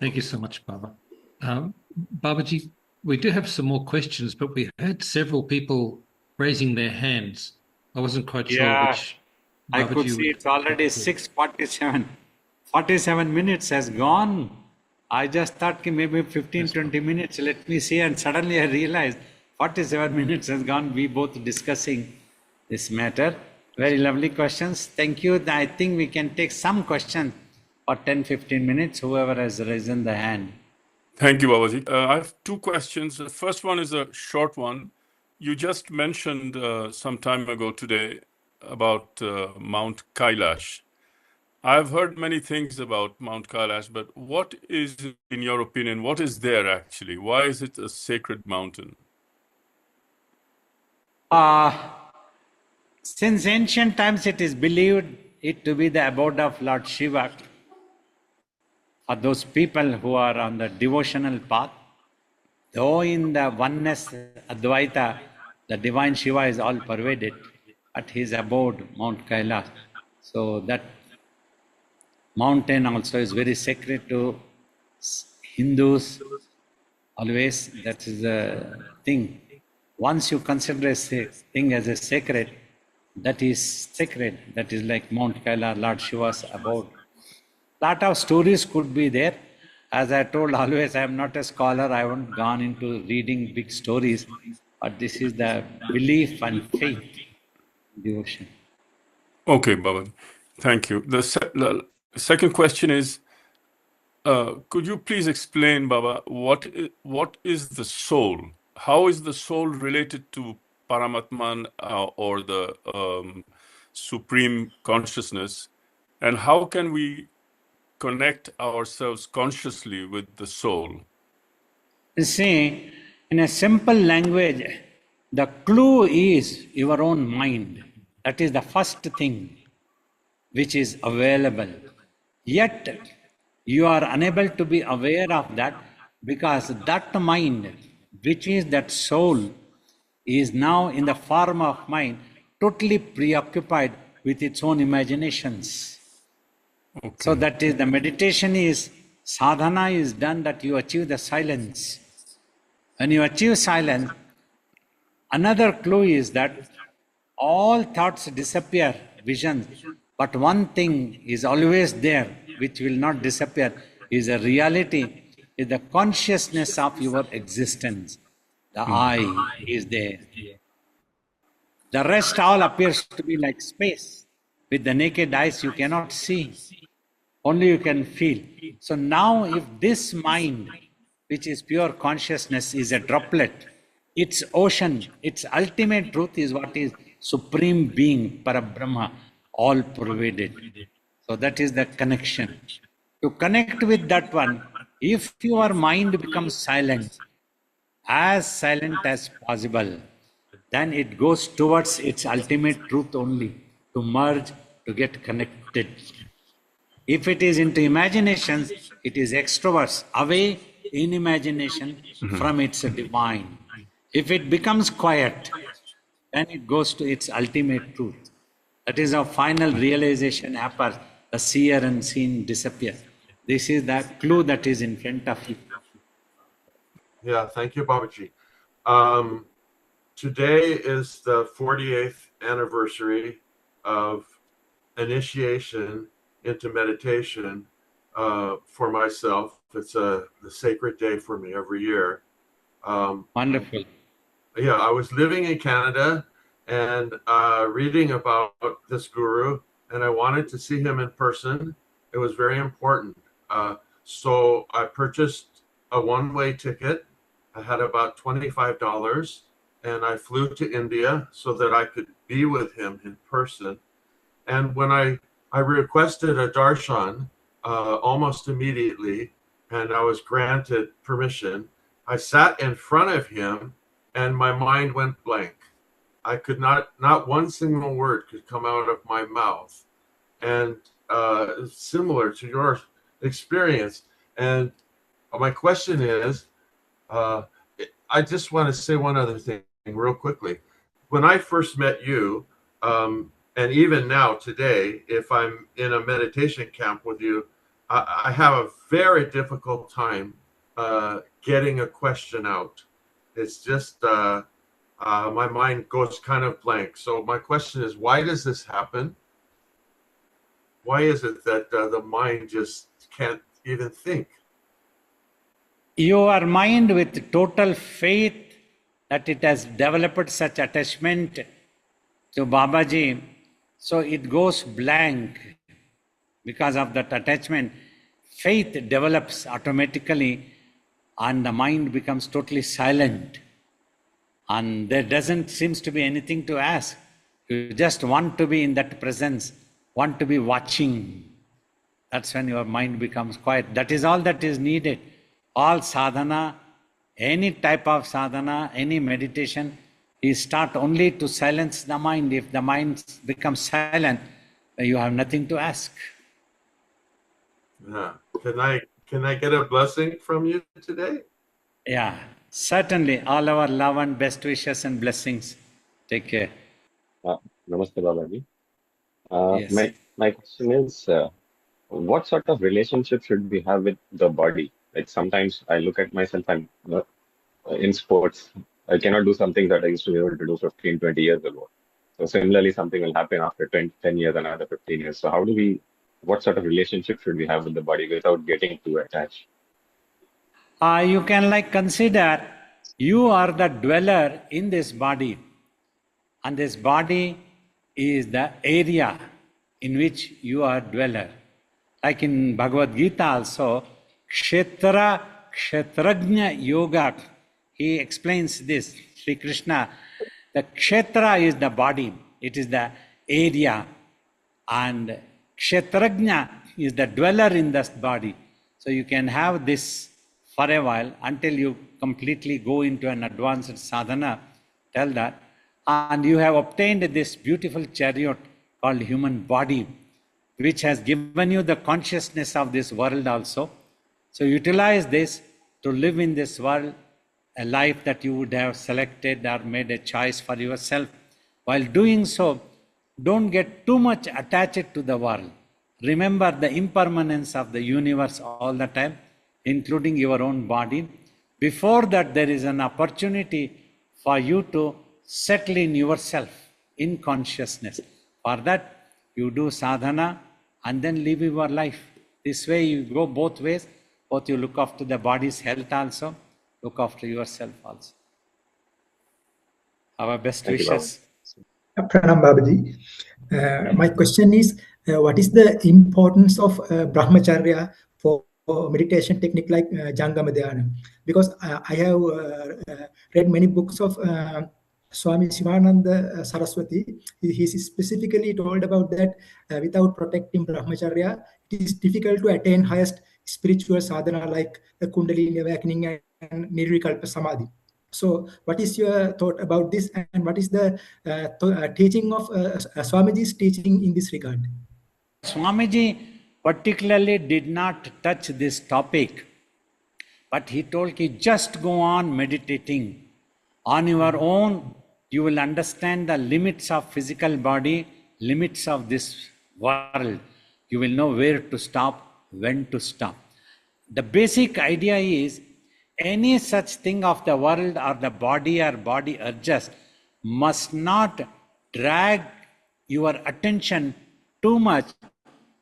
Thank you so much, Baba. Babaji, we do have some more questions, but we had several people raising their hands. I wasn't quite sure which. Babaji, I could see it's already 6:47. 47 minutes has gone. I just thought maybe 15-20 minutes, let me see, and suddenly I realized 47 minutes has gone. We both discussing this matter. Very lovely questions. Thank you. I think we can take some questions for 10-15 minutes, whoever has risen the hand. Thank you, Babaji. I have two questions. The first one is a short one. You just mentioned some time ago today about Mount Kailash. I've heard many things about Mount Kailash, but what is, in your opinion, what is there actually? Why is it a sacred mountain? Since ancient times, it is believed it to be the abode of Lord Shiva. For those people who are on the devotional path, though in the oneness Advaita, the divine Shiva is all pervaded, but his abode, Mount Kailash. So that mountain also is very sacred to Hindus. Always, that is the thing. Once you consider a thing as a sacred, that is sacred. That is like Mount Kailash, Lord Shiva's abode. Lot of stories could be there. As I told always, I am not a scholar. I haven't gone into reading big stories. But this is the belief and faith, devotion. Okay, Baba. Thank you. The second question is, could you please explain, Baba, what is the soul? How is the soul related to Paramatman or the Supreme Consciousness? And how can we connect ourselves consciously with the soul? You see, in a simple language, The clue is your own mind. That is the first thing which is available. Yet you are unable to be aware of that because that mind, which is that soul, is now in the form of mind, totally preoccupied with its own imaginations. So Okay. that is the meditation is, sadhana is done that you achieve the silence. When you achieve silence, another clue is that all thoughts disappear, visions, but one thing is always there which will not disappear, is a reality, is the consciousness of your existence. The I is there. The rest all appears to be like space. With the naked eyes you cannot see, only you can feel. So now if this mind, which is pure consciousness, is a droplet, its ocean, its ultimate truth is what is supreme being, Parabrahma, all pervaded. So that is the connection. To connect with that one, if your mind becomes silent as possible, then it goes towards its ultimate truth only, to merge, to get connected. If it is into imaginations, it is extroverts, away in imagination from its divine. If it becomes quiet, then it goes to its ultimate truth. That is how final realization happens. The seer and seen disappear. This is the clue that is in front of you. Yeah, thank you, Babaji. Today is the 48th anniversary of initiation into meditation for myself. It's the sacred day for me every year. Wonderful. Yeah, I was living in Canada and reading about this guru, and I wanted to see him in person. It was very important. So I purchased a one-way ticket. I had about $25, and I flew to India so that I could be with him in person. And when I requested a darshan almost immediately, and I was granted permission, I sat in front of him and my mind went blank. I could not one single word could come out of my mouth. And similar to your experience. And my question is, I just want to say one other thing real quickly. When I first met you, and even now today, if I'm in a meditation camp with you, I have a very difficult time getting a question out. It's just my mind goes kind of blank. So my question is, why does this happen? Why is it that the mind just can't even think? Your mind with total faith that it has developed such attachment to Babaji, so it goes blank because of that attachment. Faith develops automatically and the mind becomes totally silent. And there doesn't seems to be anything to ask. You just want to be in that presence, want to be watching. That's when your mind becomes quiet. That is all that is needed. All sadhana, any type of sadhana, any meditation, is start only to silence the mind. If the mind becomes silent, you have nothing to ask. Yeah. Can I get a blessing from you today? Yeah, certainly. All our love and best wishes and blessings. Take care. Namaste, Babaji. Yes. My question is, what sort of relationship should we have with the body? Like sometimes I look at myself and in sports, I cannot do something that I used to be able to do 15, 20 years ago. So similarly, something will happen after 10 years, another 15 years. So what sort of relationship should we have with the body without getting too attached? You can consider you are the dweller in this body, and this body is the area in which you are dweller. Like in Bhagavad Gita also, Kshetrajna Yoga, he explains this, Sri Krishna, the Kshetra is the body, it is the area, and Kshetrajna is the dweller in this body. So you can have this for a while until you completely go into an advanced sadhana tell that. And you have obtained this beautiful chariot called human body, which has given you the consciousness of this world also. So utilize this to live in this world, a life that you would have selected or made a choice for yourself. While doing so, don't get too much attached to the world. Remember the impermanence of the universe all the time, including your own body. Before that, there is an opportunity for you to settle in yourself, in consciousness. For that, you do sadhana and then live your life. This way you go both ways. Both you look after the body's health also, look after yourself also. Our best Thank you, wishes. Pranam Babaji. My question is, what is the importance of brahmacharya for meditation technique like Jangama Dhyana? Because I have read many books of Swami Shivananda Saraswati. He specifically told about that without protecting brahmacharya, it is difficult to attain highest spiritual sadhana like the Kundalini awakening and Nirvikalpa Samadhi. So what is your thought about this, and what is the teaching of Swamiji's teaching in this regard? Swamiji particularly did not touch this topic, but he told you just go on meditating. On your own, you will understand the limits of physical body, limits of this world. You will know where to stop, when to stop. The basic idea is, any such thing of the world or the body or body urges must not drag your attention too much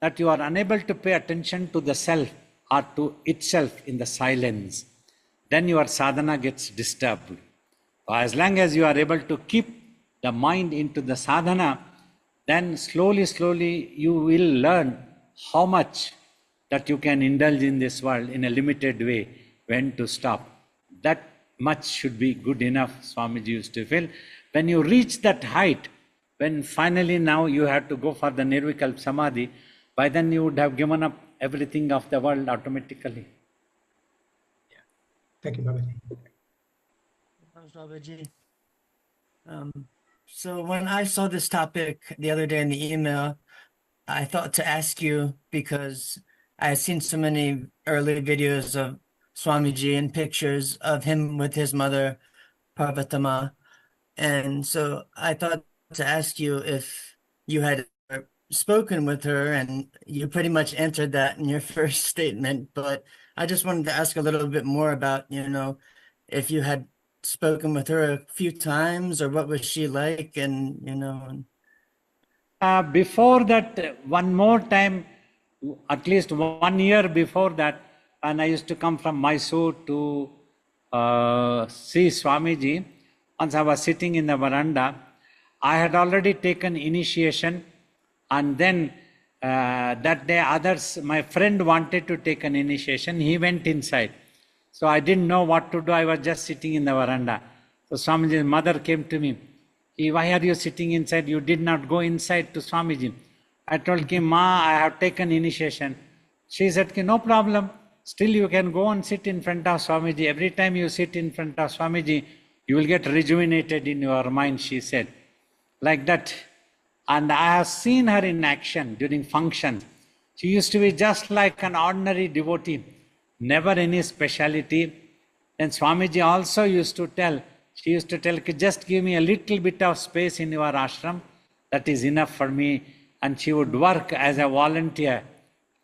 that you are unable to pay attention to the self or to itself in the silence. Then your sadhana gets disturbed. As long as you are able to keep the mind into the sadhana, then slowly you will learn how much that you can indulge in this world in a limited way, when to stop. That much should be good enough, Swamiji used to feel. When you reach that height, when finally now you have to go for the Nirvikalpa Samadhi, by then you would have given up everything of the world automatically. Thank you, Babaji. Babaji. So when I saw this topic the other day in the email, I thought to ask you because I had seen so many early videos of Swamiji and pictures of him with his mother, Parvatama. And so I thought to ask you if you had spoken with her, and you pretty much answered that in your first statement. But I just wanted to ask a little bit more about, if you had spoken with her a few times, or what was she like, and. Before that, one more time, at least 1 year before that, and I used to come from Mysore to see Swamiji. Once I was sitting in the veranda, I had already taken initiation, and then that day my friend wanted to take an initiation. He went inside. So I didn't know what to do. I was just sitting in the veranda. So Swamiji's mother came to me. Why are you sitting inside? You did not go inside to Swamiji. I told him, Ma, I have taken initiation. She said, no problem. Still you can go and sit in front of Swamiji. Every time you sit in front of Swamiji, you will get rejuvenated in your mind, she said. Like that. And I have seen her in action during functions. She used to be just like an ordinary devotee, never any speciality. And Swamiji also used to tell, she used to tell, just give me a little bit of space in your ashram, that is enough for me. And she would work as a volunteer,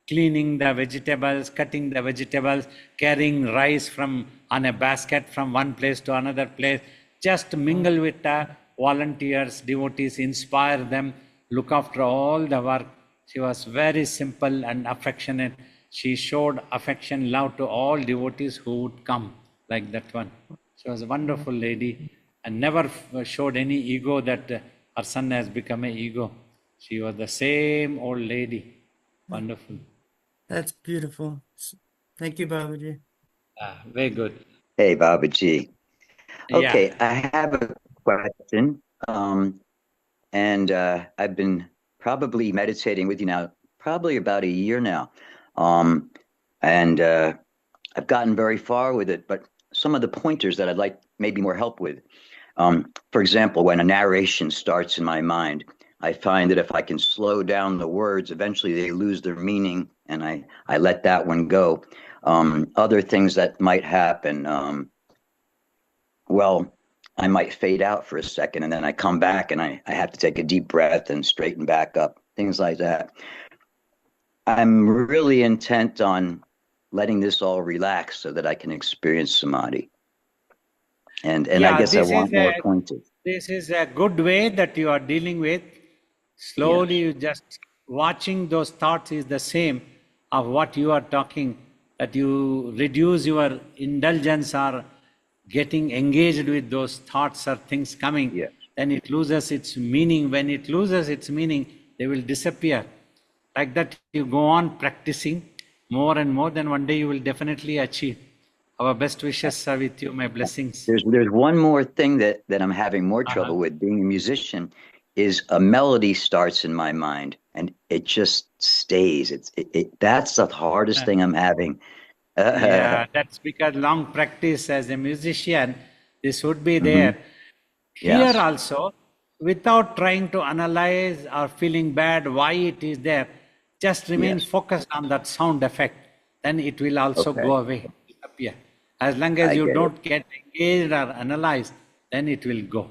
cleaning the vegetables, cutting the vegetables, carrying rice on a basket from one place to another place, just mingle with the volunteers, devotees, inspire them, look after all the work. She was very simple and affectionate. She showed affection, love to all devotees who would come, like that one. She was a wonderful lady and never showed any ego that her son has become an ego. She was the same old lady. Wonderful. That's beautiful. Thank you, Babaji. Very good. Hey, Babaji. Okay, Yeah. I have a question. And I've been probably meditating with you now, probably about a year now. And I've gotten very far with it, but some of the pointers that I'd like maybe more help with. For example, when a narration starts in my mind, I find that if I can slow down the words, eventually they lose their meaning, and I let that one go. Other things that might happen, well, I might fade out for a second, and then I come back, and I have to take a deep breath and straighten back up, things like that. I'm really intent on letting this all relax so that I can experience samadhi. And Yeah, I guess I this want is more a- pointers. This is a good way that you are dealing with. Slowly, you just watching those thoughts is the same of what you are talking, that you reduce your indulgence or getting engaged with those thoughts or things coming. Yes. Then it loses its meaning. When it loses its meaning, they will disappear. Like that, you go on practicing more and more, then one day you will definitely achieve. Our best wishes are with you, my blessings. There's one more thing that I'm having more trouble with being a musician is a melody starts in my mind and it just stays. That's the hardest thing I'm having. Yeah, that's because long practice as a musician, this would be there. Here Yes. also, without trying to analyze or feeling bad why it is there, just remain Yes. focused on that sound effect. Then it will also Okay. go away, disappear. As long as I you get it. don't get engaged or analyzed, then it will go.